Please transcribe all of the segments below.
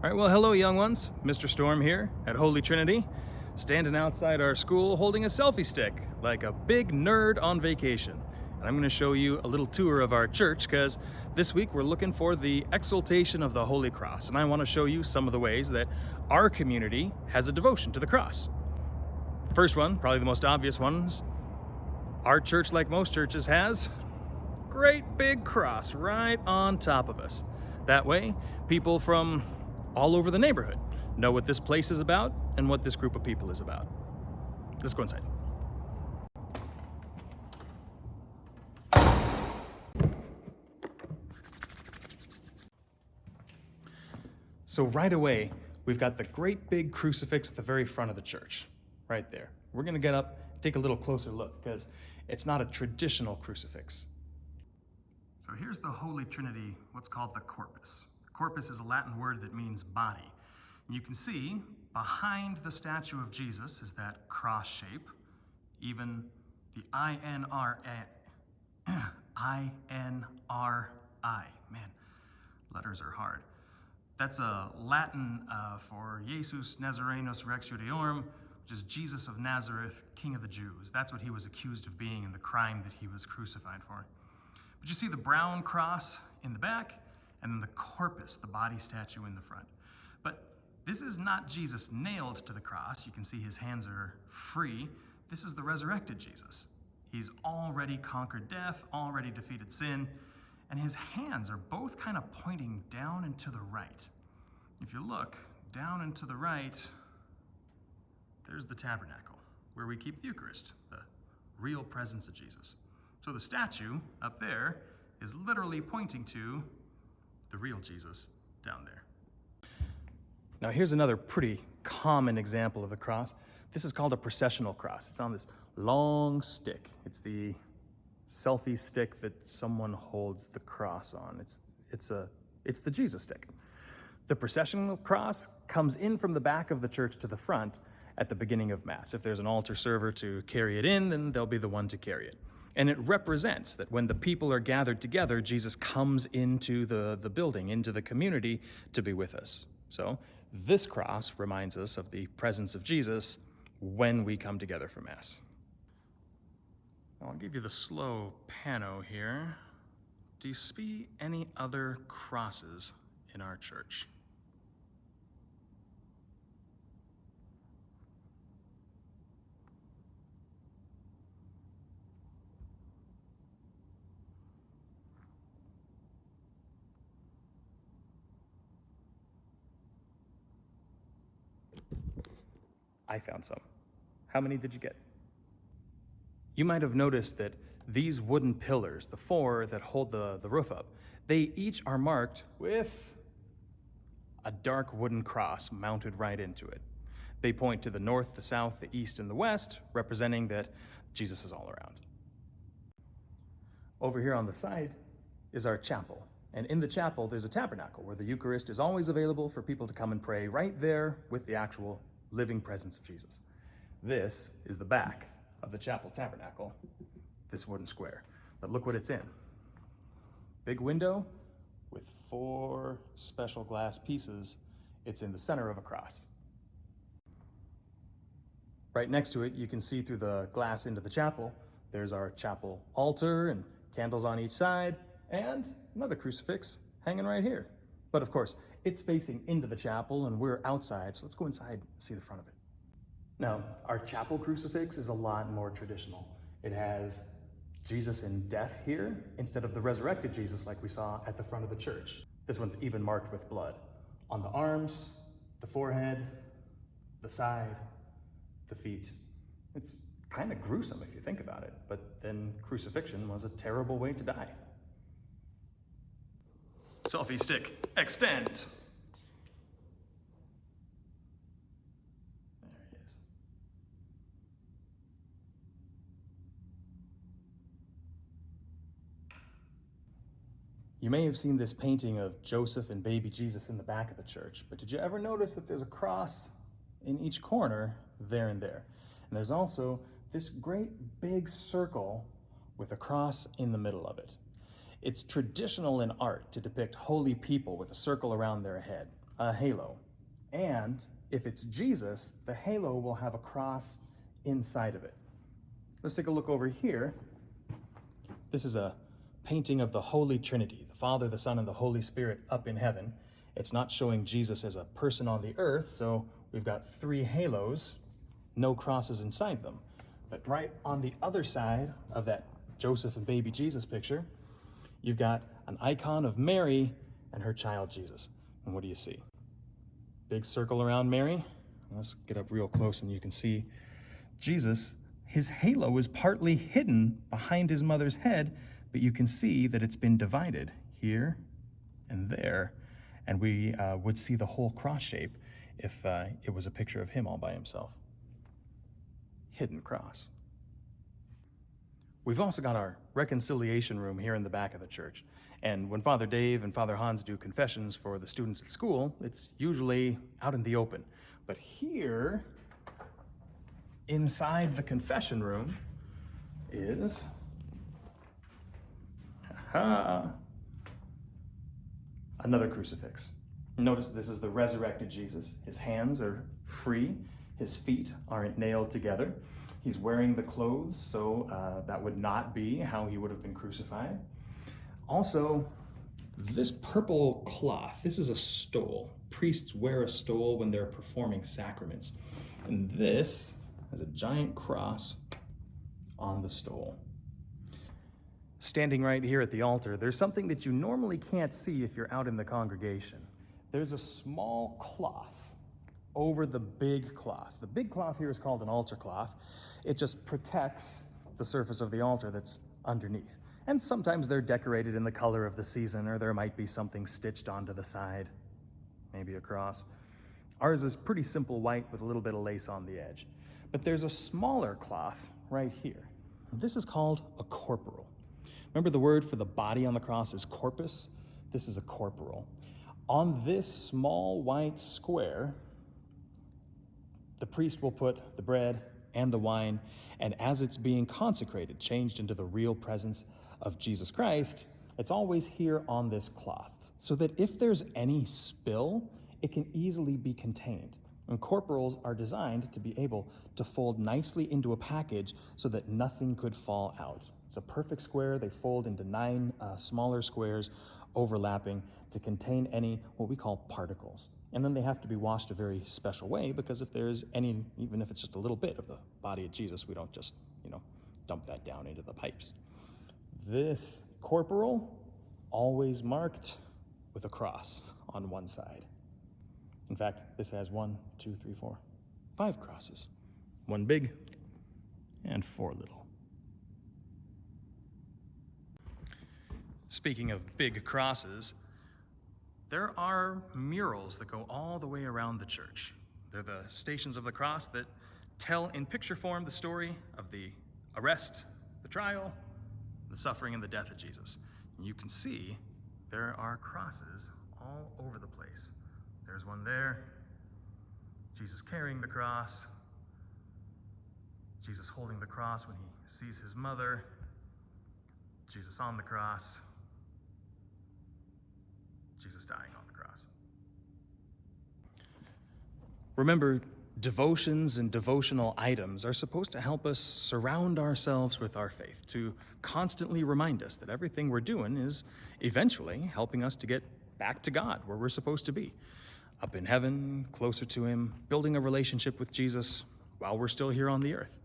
All right, well, hello, young ones. Mr. Storm here at Holy Trinity, standing outside our school holding a selfie stick like a big nerd on vacation. And I'm going to show you a little tour of our church because this week we're looking for the Exultation of the Holy Cross. And I want to show you some of the ways that our community has a devotion to the cross. First one, probably the most obvious ones, our church, like most churches, has a great big cross right on top of us. That way, people from all over the neighborhood know what this place is about and what this group of people is about. Let's go inside. So right away, we've got the great big crucifix at the very front of the church, right there. We're gonna get up, take a little closer look, because it's not a traditional crucifix. So here's the Holy Trinity, what's called the corpus. Corpus is a Latin word that means body. And you can see behind the statue of Jesus is that cross shape, even the I-N-R-I, man, letters are hard. That's a Latin for Jesus Nazarenus Rex Judeorum, which is Jesus of Nazareth, King of the Jews. That's what he was accused of being and the crime that he was crucified for. But you see the brown cross in the back, and then the corpus, the body statue in the front. But this is not Jesus nailed to the cross. You can see his hands are free. This is the resurrected Jesus. He's already conquered death, already defeated sin, and his hands are both kind of pointing down and to the right. If you look down and to the right, there's the Tabernacle, where we keep the Eucharist, the real presence of Jesus. So the statue up there is literally pointing to the real Jesus down there. Now here's another pretty common example of the cross. This is called a processional cross. It's on this long stick. It's the selfie stick that someone holds the cross on. It's the Jesus stick. The processional cross comes in from the back of the church to the front at the beginning of Mass. If there's an altar server to carry it in, then they'll be the one to carry it. And it represents that when the people are gathered together, Jesus comes into the building, into the community to be with us. So this cross reminds us of the presence of Jesus when we come together for Mass. I'll give you the slow pano here. Do you see any other crosses in our church? I found some. How many did you get? You might have noticed that these wooden pillars, the four that hold the roof up, they each are marked with a dark wooden cross mounted right into it. They point to the north, the south, the east, and the west, representing that Jesus is all around. Over here on the side is our chapel. And in the chapel, there's a tabernacle where the Eucharist is always available for people to come and pray right there with the actual living presence of Jesus. This is the back of the chapel tabernacle, this wooden square. But look what it's in. Big window with 4 special glass pieces. It's in the center of a cross. Right next to it, you can see through the glass into the chapel, there's our chapel altar and candles on each side, and another crucifix hanging right here. But of course, it's facing into the chapel and we're outside, so let's go inside and see the front of it. Now, our chapel crucifix is a lot more traditional. It has Jesus in death here instead of the resurrected Jesus like we saw at the front of the church. This one's even marked with blood. On the arms, the forehead, the side, the feet. It's kind of gruesome if you think about it, but then crucifixion was a terrible way to die. Selfie stick, extend. There he is. You may have seen this painting of Joseph and baby Jesus in the back of the church, but did you ever notice that there's a cross in each corner there and there? And there's also this great big circle with a cross in the middle of it. It's traditional in art to depict holy people with a circle around their head. a halo. And if it's Jesus, the halo will have a cross inside of it. Let's take a look over here. This is a painting of the Holy Trinity, the Father, the Son, and the Holy Spirit up in heaven. It's not showing Jesus as a person on the earth, so we've got 3 halos, no crosses inside them. But right on the other side of that Joseph and baby Jesus picture, you've got an icon of Mary and her child Jesus. And what do you see? Big circle around Mary. Let's get up real close and you can see Jesus. His halo is partly hidden behind his mother's head, but you can see that it's been divided here and there. And we would see the whole cross shape if it was a picture of him all by himself. Hidden cross. We've also got our reconciliation room here in the back of the church. And when Father Dave and Father Hans do confessions for the students at school, it's usually out in the open. But here, inside the confession room, is another crucifix. Notice this is the resurrected Jesus. His hands are free. His feet aren't nailed together. He's wearing the clothes, so that would not be how he would have been crucified. Also, this purple cloth, this is a stole. Priests wear a stole when they're performing sacraments. And this has a giant cross on the stole. Standing right here at the altar, there's something that you normally can't see if you're out in the congregation. There's a small cloth over the big cloth. The big cloth here is called an altar cloth. It just protects the surface of the altar that's underneath. And sometimes they're decorated in the color of the season, or there might be something stitched onto the side, maybe a cross. Ours is pretty simple white with a little bit of lace on the edge. But there's a smaller cloth right here. This is called a corporal. Remember the word for the body on the cross is corpus? This is a corporal. On this small white square, the priest will put the bread and the wine, and as it's being consecrated, changed into the real presence of Jesus Christ, it's always here on this cloth, so that if there's any spill, it can easily be contained. And corporals are designed to be able to fold nicely into a package so that nothing could fall out. It's a perfect square. They fold into 9 smaller squares overlapping to contain any, what we call particles. And then they have to be washed a very special way, because if there's any, even if it's just a little bit of the body of Jesus, we don't just, dump that down into the pipes. This corporal, always marked with a cross on one side. In fact, this has 5 crosses. 1 big and 4 little. Speaking of big crosses, there are murals that go all the way around the church. They're the Stations of the Cross that tell in picture form the story of the arrest, the trial, the suffering, and the death of Jesus. And you can see there are crosses all over the place. There's one there, Jesus carrying the cross, Jesus holding the cross when he sees his mother, Jesus on the cross, Jesus dying on the cross. Remember, devotions and devotional items are supposed to help us surround ourselves with our faith, to constantly remind us that everything we're doing is eventually helping us to get back to God, where we're supposed to be. Up in heaven, closer to him, building a relationship with Jesus while we're still here on the earth.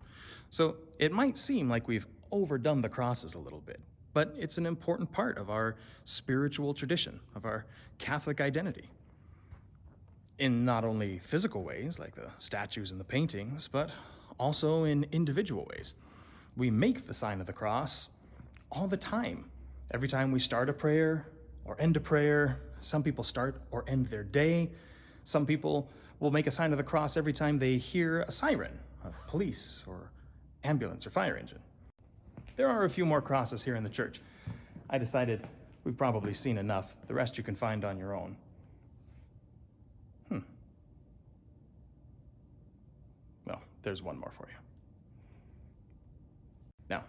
So it might seem like we've overdone the crosses a little bit, but it's an important part of our spiritual tradition, of our Catholic identity. In not only physical ways, like the statues and the paintings, but also in individual ways. We make the sign of the cross all the time. Every time we start a prayer or end a prayer, some people start or end their day. Some people will make a sign of the cross every time they hear a siren, a police or ambulance or fire engine. There are a few more crosses here in the church. I decided we've probably seen enough. The rest you can find on your own. Well, there's one more for you. Now,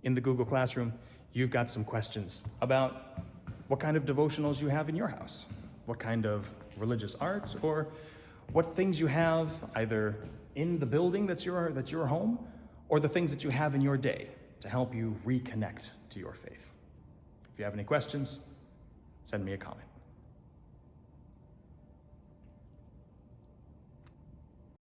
in the Google Classroom, you've got some questions about what kind of devotionals you have in your house, what kind of religious art, or what things you have either in the building that's your home, or the things that you have in your day to help you reconnect to your faith. If you have any questions, send me a comment.